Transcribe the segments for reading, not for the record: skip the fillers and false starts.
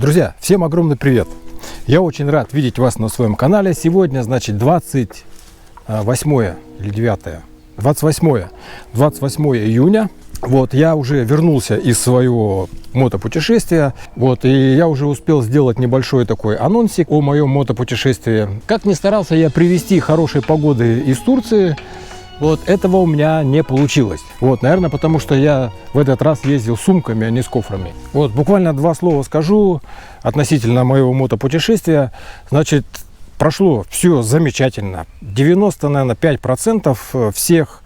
Друзья, всем огромный привет! Я очень рад видеть вас на своем канале. Сегодня, значит, 28 или 9, 28 июня. Вот, я уже вернулся из своего мотопутешествия. Вот, и я уже успел сделать небольшой такой анонсик о моем мотопутешествии. Как ни старался я привезти хорошей погоды из Турции, вот этого у меня не получилось. Вот, наверное, потому что я в этот раз ездил с сумками, а не с кофрами. Вот, буквально два слова скажу относительно моего мотопутешествия. Значит, прошло все замечательно. 95% всех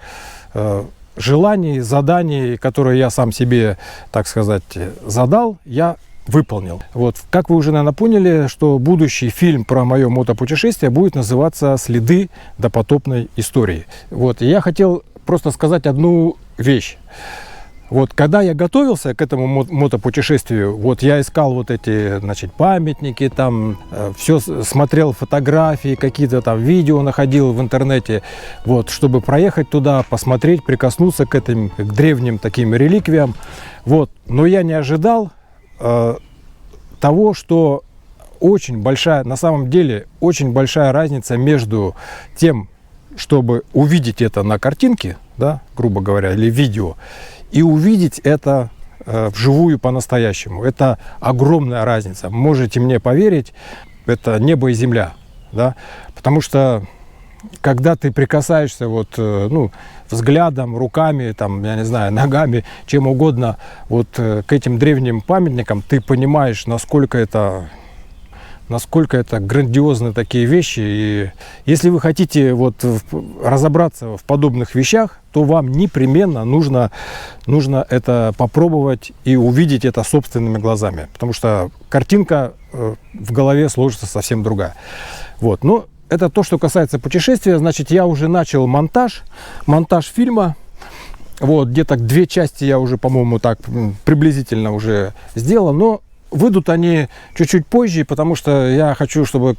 желаний, заданий, которые я сам себе, так сказать, задал, я выполнил. Вот, как вы уже, наверное, поняли, что будущий фильм про мое мотопутешествие будет называться «Следы допотопной истории». Вот, и я хотел просто сказать одну вещь. Вот, когда я готовился к этому мотопутешествию, вот я искал вот эти, значит, памятники, там, все смотрел фотографии, какие-то там видео находил в интернете, вот, чтобы проехать туда, посмотреть, прикоснуться к этим, к древним таким реликвиям. Вот, но я не ожидал того, что очень большая, на самом деле, очень большая разница между тем, чтобы увидеть это на картинке, да, грубо говоря, или видео, и увидеть это вживую по-настоящему. Это огромная разница. Можете мне поверить, это небо и земля, да, потому что когда ты прикасаешься вот, ну, взглядом, руками, там, я не знаю, ногами, чем угодно, вот к этим древним памятникам, ты понимаешь, насколько это грандиозные такие вещи. И если вы хотите вот разобраться в подобных вещах, то вам непременно нужно это попробовать и увидеть это собственными глазами, потому что картинка в голове сложится совсем другая. Вот, но это то, что касается путешествия. Значит, я уже начал монтаж фильма. Вот, где-то 2 части я уже, по-моему, так приблизительно уже сделал. Но выйдут они чуть-чуть позже, потому что я хочу, чтобы,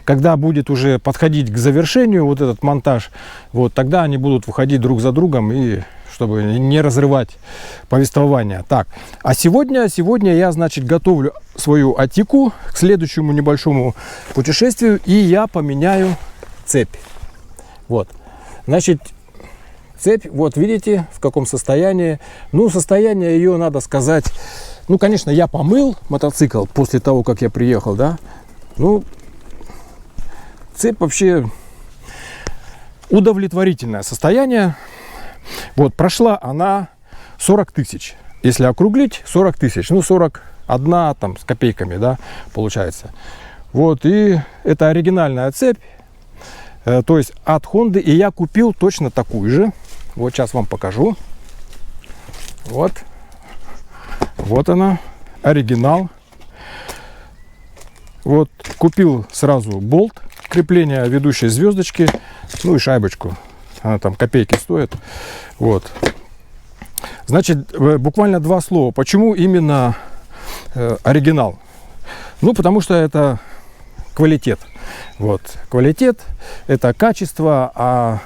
когда будет уже подходить к завершению вот этот монтаж, вот, тогда они будут выходить друг за другом, и чтобы не разрывать повествование. Так, а сегодня я, значит, готовлю свою Атику к следующему небольшому путешествию, и я поменяю цепь. Вот, значит, цепь, вот видите, в каком состоянии. Ну, состояние ее, надо сказать, ну, конечно, я помыл мотоцикл после того, как я приехал, да. Ну, цепь вообще удовлетворительное состояние. Вот, прошла она 40 тысяч. Если округлить, 40 тысяч. Ну, 41 там с копейками, да, получается. Вот, и это оригинальная цепь, то есть от Honda. И я купил точно такую же. Вот, сейчас вам покажу. Вот. Вот она, оригинал. Вот, купил сразу болт, крепление ведущей звездочки, ну и шайбочку. Она там копейки стоит. Вот. Значит, буквально 2 слова. Почему именно оригинал? Ну, потому что это квалитет. Вот. Квалитет, это качество. А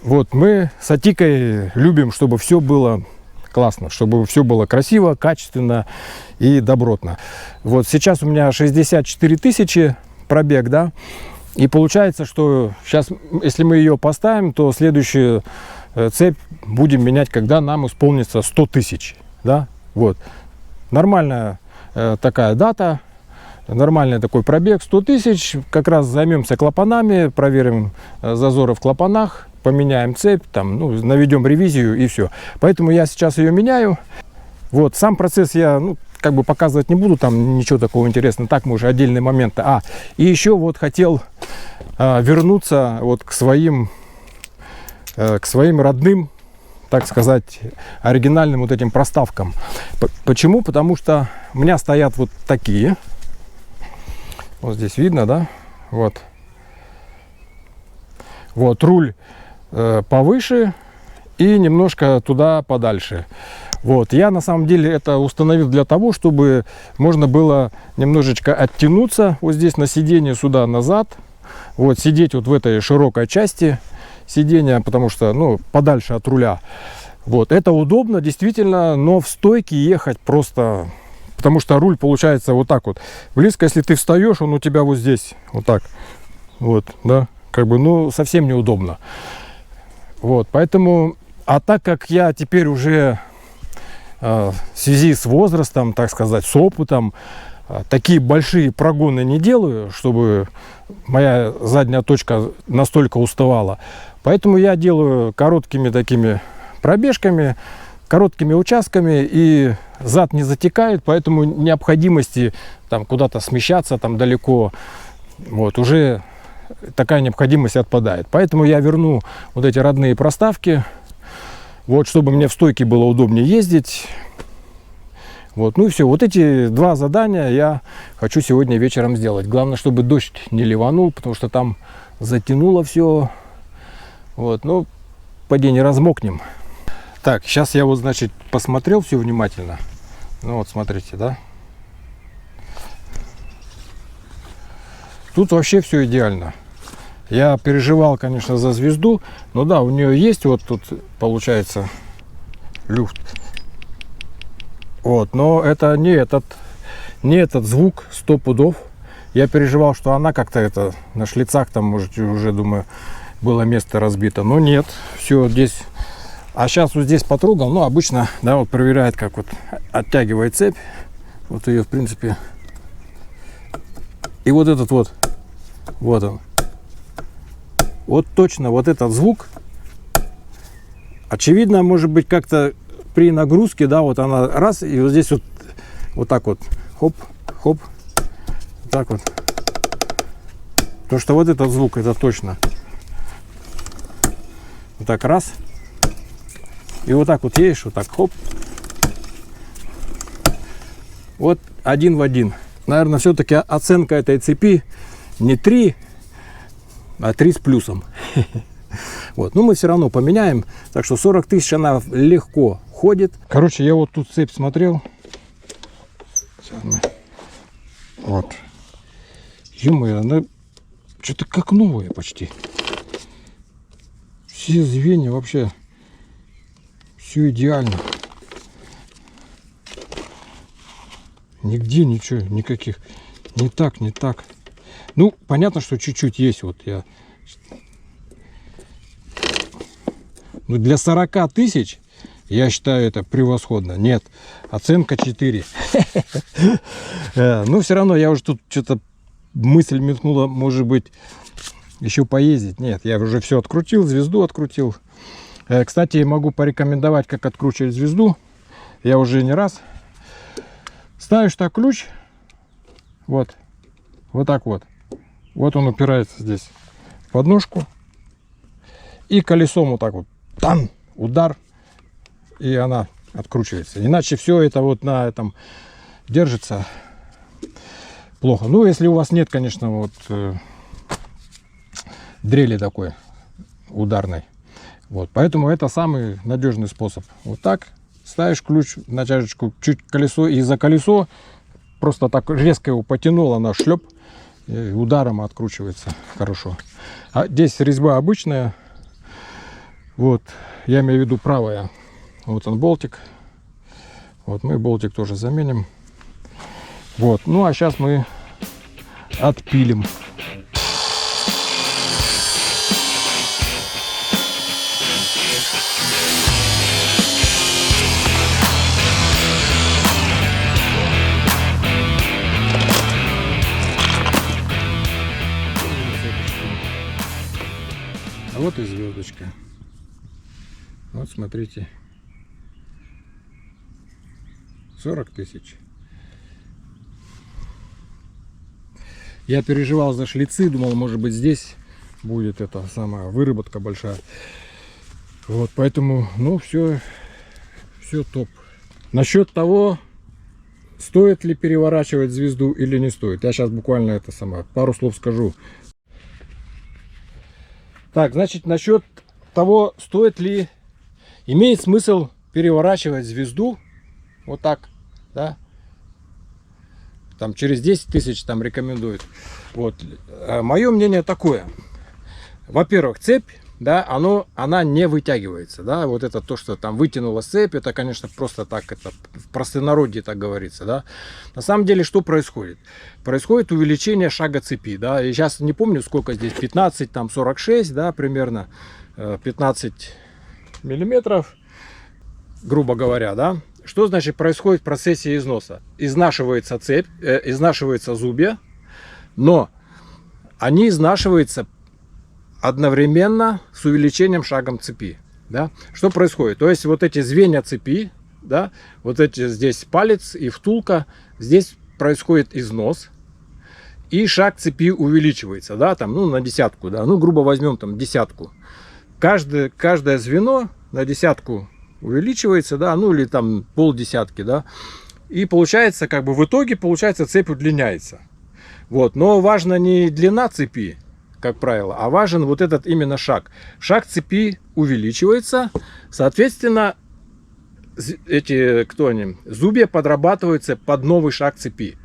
вот мы с Атикой любим, чтобы все было классно, чтобы все было красиво, качественно и добротно. Вот сейчас у меня 64 тысячи пробег, да. И получается, что сейчас, если мы ее поставим, то следующую цепь будем менять, когда нам исполнится 100 тысяч. Да? Вот. Нормальная такая дата, нормальный такой пробег, 100 тысяч. Как раз займемся клапанами, проверим зазоры в клапанах, поменяем цепь, там, ну, наведем ревизию и все. Поэтому я сейчас ее меняю. Вот. Сам процесс я, ну, как бы показывать не буду, там ничего такого интересного, так мы уже отдельные моменты. И еще вот хотел вернуться вот к своим родным, так сказать, оригинальным вот этим проставкам. Почему? Потому что у меня стоят вот такие. Вот здесь видно, да? Вот. Вот руль повыше и немножко туда подальше. Вот, я на самом деле это установил для того, чтобы можно было немножечко оттянуться вот здесь на сиденье сюда назад, вот сидеть вот в этой широкой части сиденья, потому что, ну, подальше от руля. Вот, это удобно, действительно, но в стойке ехать просто Потому что руль получается вот так вот. Близко, если ты встаешь, он у тебя вот здесь. Вот так. Вот, да. Как бы, ну, совсем неудобно. Вот, поэтому... А так как я теперь уже в связи с возрастом, так сказать, с опытом, такие большие прогоны не делаю, чтобы моя задняя точка настолько уставала. Поэтому я делаю короткими такими пробежками, короткими участками, и зад не затекает, поэтому необходимости там куда-то смещаться там далеко, вот, уже такая необходимость отпадает. Поэтому я верну вот эти родные проставки, вот, чтобы мне в стойке было удобнее ездить. Вот, ну и все. Вот эти два задания я хочу сегодня вечером сделать. Главное, чтобы дождь не ливанул, потому что там затянуло все. Вот, ну, поди не размокнем. Так, сейчас я вот, значит, посмотрел все внимательно. Ну вот, смотрите, да. Тут вообще все идеально. Я переживал, конечно, за звезду, но да, у нее есть вот тут, получается, люфт. Вот, но это не этот звук 100 пудов. Я переживал, что она как-то это на шлицах там, может, уже, думаю, было место разбито. Но нет, все здесь. А сейчас вот здесь потрогал, ну, обычно, да, вот проверяет, как вот оттягивает цепь. Вот ее, в принципе. И вот этот вот, вот он. Вот точно вот этот звук. Очевидно, может быть, как-то при нагрузке, да, вот она раз, и вот здесь вот так вот, хоп, хоп, вот так вот. Потому что вот этот звук, это точно. Вот так раз. И вот так вот едешь, вот так, хоп. Вот один в один. Наверное, все-таки оценка этой цепи не 3, а 3 с плюсом. Вот, но мы все равно поменяем. Так что 40 тысяч она легко ходит. Короче, я вот тут цепь смотрел. Вот. Ё-моё, она что-то как новая почти. Все звенья вообще. Все идеально. Нигде ничего, никаких. Не так, не так. Ну, понятно, что чуть-чуть есть. Вот я... Ну, для 40 тысяч, я считаю, это превосходно. Нет, оценка 4. Ну, все равно я уже тут что-то мысль мелькнула, может быть, еще поездить. Нет, я уже все открутил, звезду открутил. Кстати, могу порекомендовать, как откручивать звезду. Я уже не раз. Ставишь так ключ. Вот. Вот так вот. Вот он упирается здесь в подножку. И колесом вот так вот. Там удар. И она откручивается. Иначе все это вот на этом держится плохо. Ну, если у вас нет, конечно, вот дрели такой ударной. Вот. Поэтому это самый надежный способ. Вот так ставишь ключ, натяжечку, чуть колесо, и за колесо просто так резко его потянул, она шлеп, и ударом откручивается хорошо. А здесь резьба обычная. Вот, я имею в виду правая. Вот он болтик. Вот мы болтик тоже заменим. Вот, ну а сейчас мы отпилим. А вот и звездочка. Вот смотрите, 40 тысяч. Я переживал за шлицы, думал, может быть, здесь будет эта самая выработка большая. Вот, поэтому, ну, все топ. Насчет того, стоит ли переворачивать звезду или не стоит, я сейчас буквально это самое, пару слов скажу. Так, значит, насчет того, стоит ли, имеет смысл переворачивать звезду вот так, да, там через 10 тысяч там рекомендуют. Вот, мое мнение такое. Во-первых, цепь да, она не вытягивается, да, вот это то, что там вытянула цепь, это, конечно, просто так, это в простонародье так говорится, да. На самом деле, что происходит? Происходит увеличение шага цепи, да, и сейчас не помню, сколько здесь, 15, там, 46, да, примерно, 15 миллиметров, грубо говоря, да. Что значит происходит в процессе износа? Изнашивается цепь, изнашивается зубья, но они изнашиваются одновременно с увеличением шагом цепи. Да? Что происходит? То есть вот эти звенья цепи, да, вот эти здесь палец и втулка, здесь происходит износ, и шаг цепи увеличивается, да, там, ну, на десятку, да, ну, грубо возьмем там десятку. Каждое звено на десятку увеличивается, да, ну, или там полдесятки, да, и получается, как бы в итоге, получается, цепь удлиняется. Вот, но важна не длина цепи, как правило, а важен вот этот именно шаг. Шаг цепи увеличивается, соответственно, зубья подрабатываются под новый шаг цепи.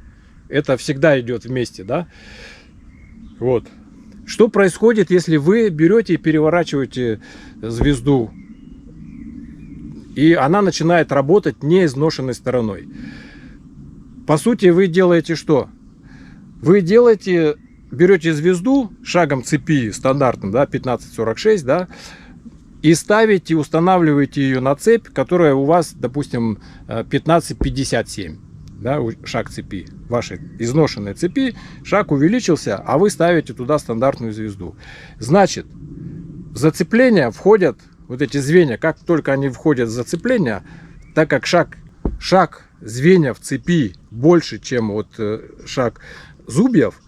Это всегда идет вместе, да? Вот. Что происходит, если вы берете и переворачиваете звезду, и она начинает работать не изношенной стороной? По сути, вы делаете что? Вы берете звезду шагом цепи стандартным, да, 15-46, да, и ставите, устанавливаете ее на цепь, которая у вас, допустим, 15-57, да, шаг цепи, вашей изношенной цепи, шаг увеличился, а вы ставите туда стандартную звезду. Значит, в зацепление входят вот эти звенья, как только они входят в зацепление, так как шаг звеньев цепи больше, чем вот шаг зубьев,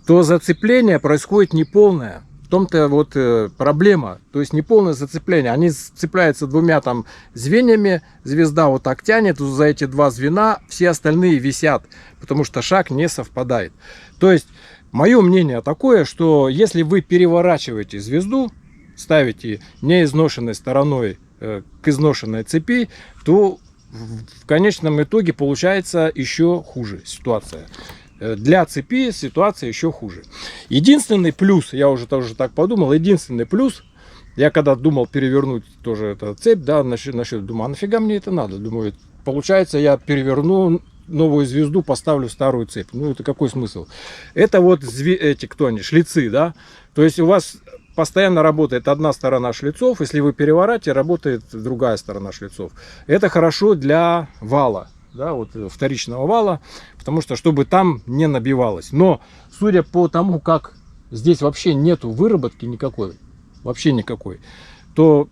то зацепление происходит неполное. В том-то вот проблема, то есть неполное зацепление. Они цепляются двумя там звеньями, звезда вот так тянет, за эти два звена все остальные висят, потому что шаг не совпадает. То есть мое мнение такое, что если вы переворачиваете звезду, ставите не изношенной стороной к изношенной цепи, то в конечном итоге получается еще хуже ситуация. Для цепи ситуация еще хуже. Единственный плюс, я уже тоже так подумал, единственный плюс, я когда думал перевернуть тоже эту цепь, да, насчет, думаю, а нафига мне это надо? Думаю, получается, я переверну новую звезду, поставлю старую цепь. Ну, это какой смысл? Это вот эти, кто они, шлицы, да? То есть у вас постоянно работает одна сторона шлицов, если вы переворачиваете, работает другая сторона шлицов. Это хорошо для вала, да, вот вторичного вала, потому что чтобы там не набивалось. Но судя по тому, как здесь вообще нету выработки никакой, вообще никакой, то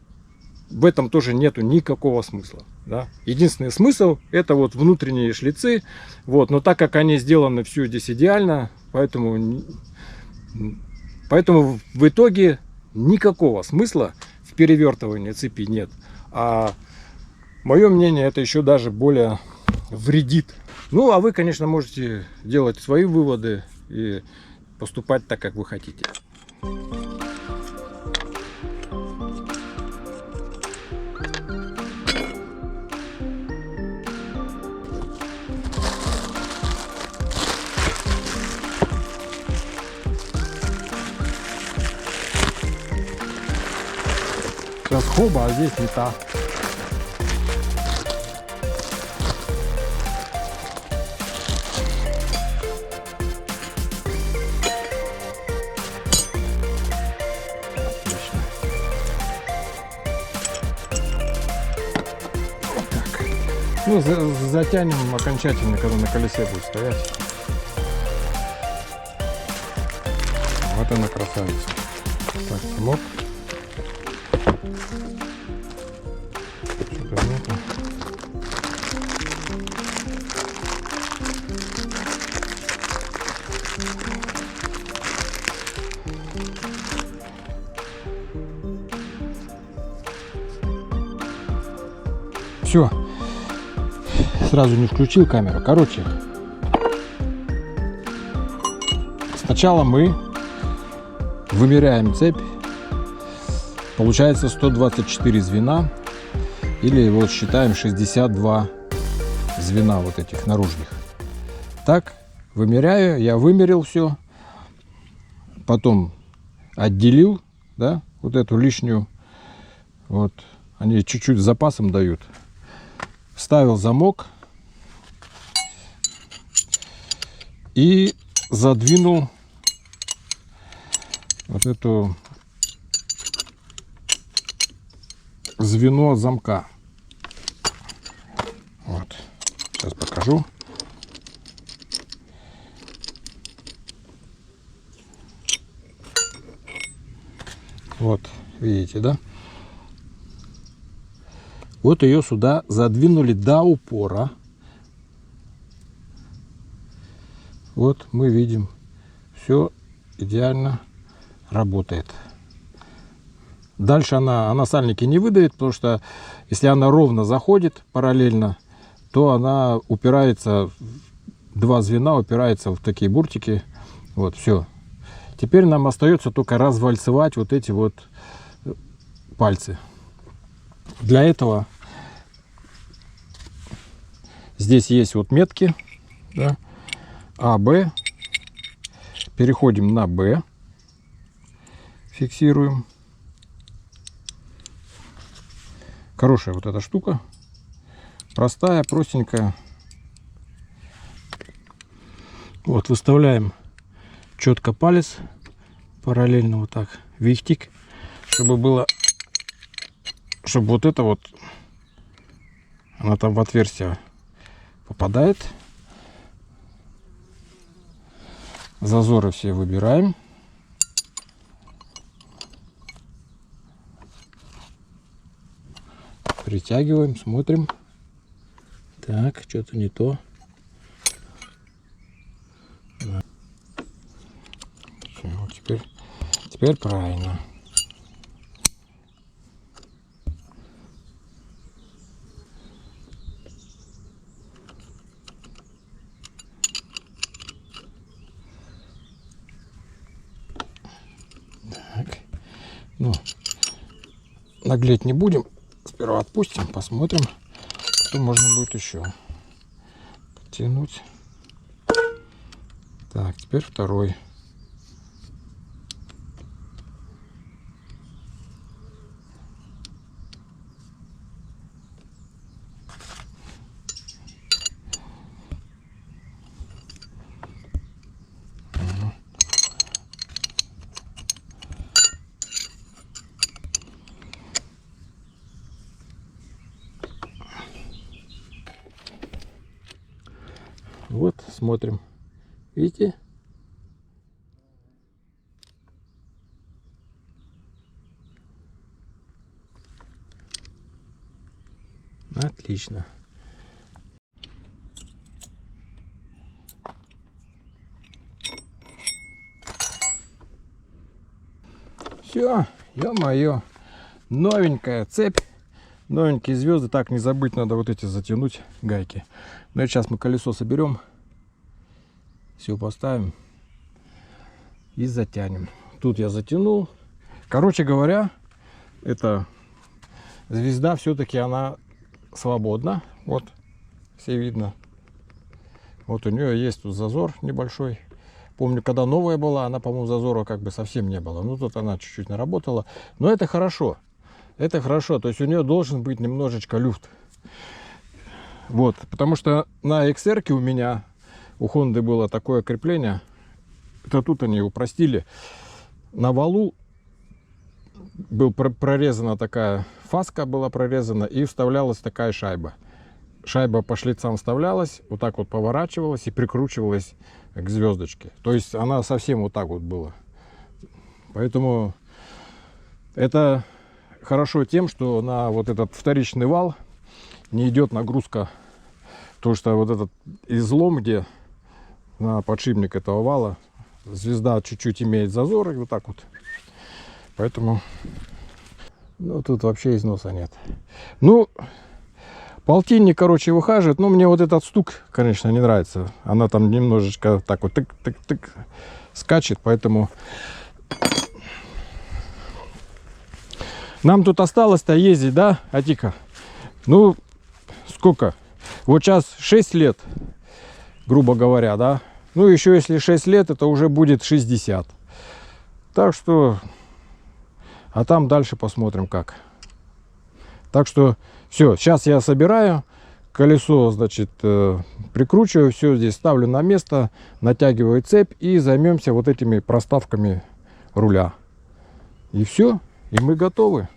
в этом тоже нету никакого смысла. Да? Единственный смысл это вот внутренние шлицы, вот, но так как они сделаны все здесь идеально, поэтому в итоге никакого смысла в перевертывании цепи нет. А мое мнение, это еще даже более вредит. Ну, а вы, конечно, можете делать свои выводы и поступать так, как вы хотите. Сейчас хоба, а здесь не та. Ну, затянем окончательно, когда на колесе будет стоять. Вот она красавица. Так, замок. Что-то нету. Все. Сразу не включил камеру. Короче, сначала мы вымеряем цепь. Получается 124 звена. Или вот считаем 62 звена вот этих наружных. Так, вымеряю. Я вымерил все. Потом отделил, да, вот эту лишнюю. Вот. Они чуть-чуть с запасом дают. Вставил замок. И задвинул вот эту звено замка. Вот. Сейчас покажу. Вот, видите, да? Вот ее сюда задвинули до упора. Вот мы видим, все идеально работает. Дальше она сальники не выдавит, потому что если она ровно заходит параллельно, то она упирается, два звена упирается в такие буртики. Вот, все. Теперь нам остается только развальцевать вот эти вот пальцы. Для этого здесь есть вот метки, да? А, Б. Переходим на Б. Фиксируем. Хорошая вот эта штука. Простая, простенькая. Вот, выставляем четко палец. Параллельно вот так. Вихтик. Чтобы было... Чтобы вот это вот... Она там в отверстие попадает. Зазоры все выбираем. Притягиваем, смотрим. Так, что-то не то. Все, вот теперь правильно. Так. Ну, наглеть не будем. Сперва отпустим, посмотрим, что можно будет еще подтянуть. Так, теперь второй. Вот, смотрим. Видите? Отлично. Все, ё-моё, новенькая цепь, новенькие звезды. Так, не забыть, надо вот эти затянуть гайки. Ну и сейчас мы колесо соберем, все поставим и затянем. Тут я затянул. Короче говоря, эта звезда все-таки она свободна. Вот, все видно. Вот у нее есть тут зазор небольшой. Помню, когда новая была, она, по-моему, зазора как бы совсем не было. Ну, тут она чуть-чуть наработала. Но это хорошо. Это хорошо. То есть у нее должен быть немножечко люфт. Вот. Потому что на XR-ке у меня, у Honda было такое крепление. Это тут они упростили. На валу был прорезана такая фаска, была прорезана, и вставлялась такая шайба. Шайба по шлицам вставлялась, вот так вот поворачивалась и прикручивалась к звездочке. То есть она совсем вот так вот была. Поэтому это хорошо тем, что на вот этот вторичный вал не идет нагрузка. Потому что вот этот излом, где на подшипник этого вала, звезда чуть-чуть имеет зазор, и вот так вот. Поэтому, ну, тут вообще износа нет. Ну, полтинник, короче, выхаживает. Но мне вот этот стук, конечно, не нравится. Она там немножечко так вот тык-тык-тык скачет. Поэтому нам тут осталось-то ездить, да, Атика? Ну, сколько? Вот сейчас 6 лет, грубо говоря, да? Ну, еще если 6 лет, это уже будет 60. Так что а там дальше посмотрим как. Так что все, сейчас я собираю колесо, значит, прикручиваю, все здесь ставлю на место, натягиваю цепь и займемся вот этими проставками руля. И все, и мы готовы.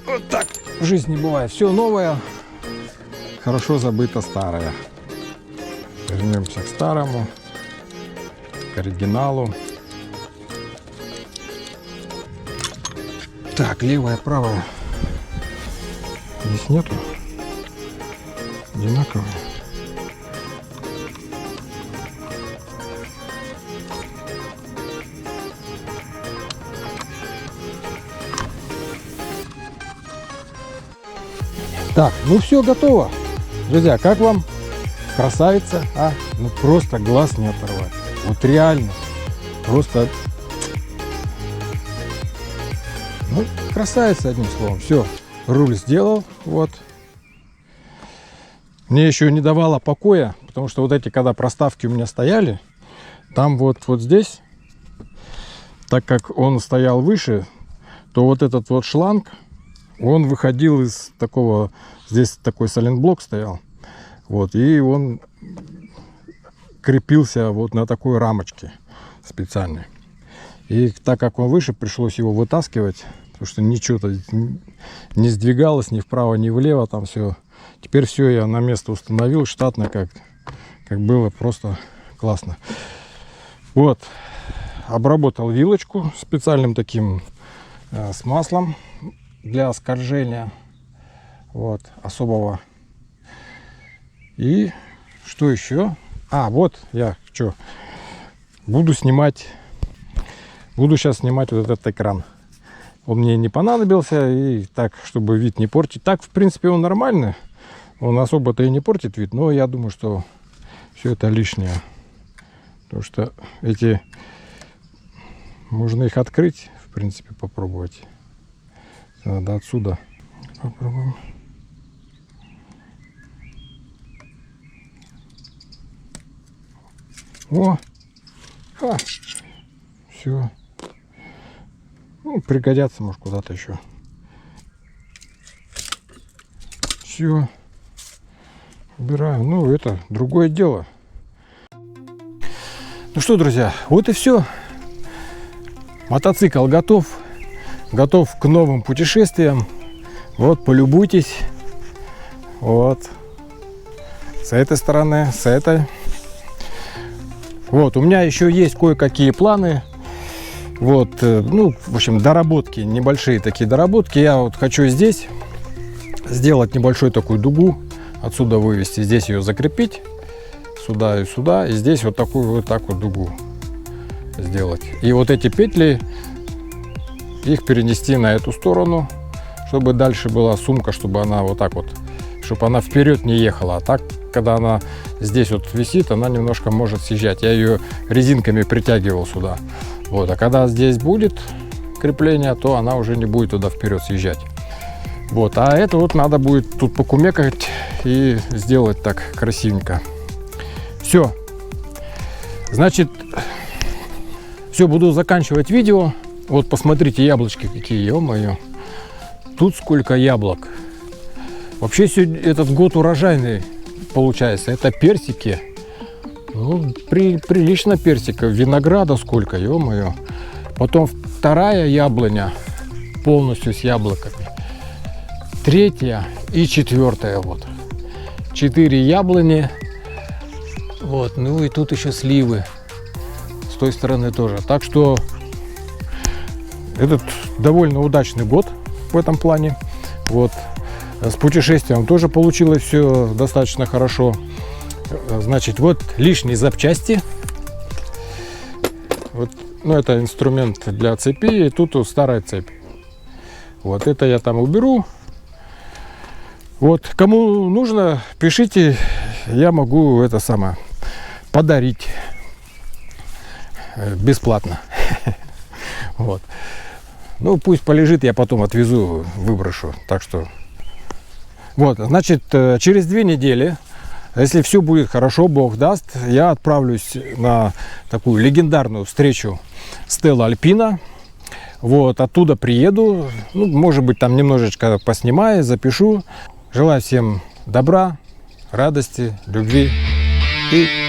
Вот так в жизни бывает. Все новое, хорошо забыто старое. Вернемся к старому, к оригиналу. Так, левая, правая. Здесь нету. Одинаковые. Так, ну все готово. Друзья, как вам? Красавица, а? Ну просто глаз не оторвать. Вот реально. Просто... Ну, красавица, одним словом. Все, руль сделал. Вот. Мне еще не давало покоя, потому что вот эти, когда проставки у меня стояли, там вот здесь, так как он стоял выше, то вот этот вот шланг, он выходил из такого, здесь такой сайлентблок стоял, вот, и он крепился вот на такой рамочке специальной. И так как он выше, пришлось его вытаскивать, потому что ничего-то не сдвигалось ни вправо, ни влево, там все. Теперь все я на место установил, штатно, как было, просто классно. Вот, обработал вилочку специальным таким с маслом для скольжения, вот, особого. И что еще? А, вот я что, буду сейчас снимать вот этот экран. Он мне не понадобился, и так, чтобы вид не портить. Так, в принципе, он нормальный, он особо-то и не портит вид, но я думаю, что все это лишнее, потому что эти, можно их открыть, в принципе, попробовать. Надо отсюда попробуем. О, все. Ну, пригодятся, может, куда-то еще. Все. Убираю. Ну, это другое дело. Ну что, друзья, вот и все. Мотоцикл готов. Готов к новым путешествиям. Вот, полюбуйтесь. Вот. С этой стороны, с этой. Вот, у меня еще есть кое-какие планы. Вот, ну, в общем, доработки, небольшие такие доработки. Я вот хочу здесь сделать небольшую такую дугу, отсюда вывести, здесь ее закрепить, сюда и сюда, и здесь вот такую вот так вот дугу сделать. И вот эти петли, их перенести на эту сторону, чтобы дальше была сумка, чтобы она вот так вот, чтобы она вперед не ехала. А так, когда она здесь вот висит, она немножко может съезжать. Я ее резинками притягивал сюда. Вот, а когда здесь будет крепление, то она уже не будет туда вперед съезжать. Вот, а это вот надо будет тут покумекать и сделать так красивенько. Все. Значит, все, буду заканчивать видео. Вот, посмотрите, яблочки какие, ё-моё. Тут сколько яблок. Вообще сегодня этот год урожайный получается. Это персики. Ну, прилично персиков. Винограда сколько, ё-моё. Потом вторая яблоня полностью с яблоками. Третья и четвертая вот. 4 яблони. Вот, ну и тут еще сливы. С той стороны тоже. Так что этот довольно удачный год в этом плане. Вот. С путешествием тоже получилось все достаточно хорошо. Значит, вот лишние запчасти. Вот, ну, это инструмент для цепи. И тут вот старая цепь. Вот это я там уберу. Вот, кому нужно, пишите, я могу это самое подарить бесплатно. Вот. Ну, пусть полежит, я потом отвезу, выброшу. Так что, вот, значит, через 2 недели Если все будет хорошо, Бог даст, я отправлюсь на такую легендарную встречу Стелла Альпина. Вот, оттуда приеду, ну, может быть, там немножечко поснимаю, запишу. Желаю всем добра, радости, любви и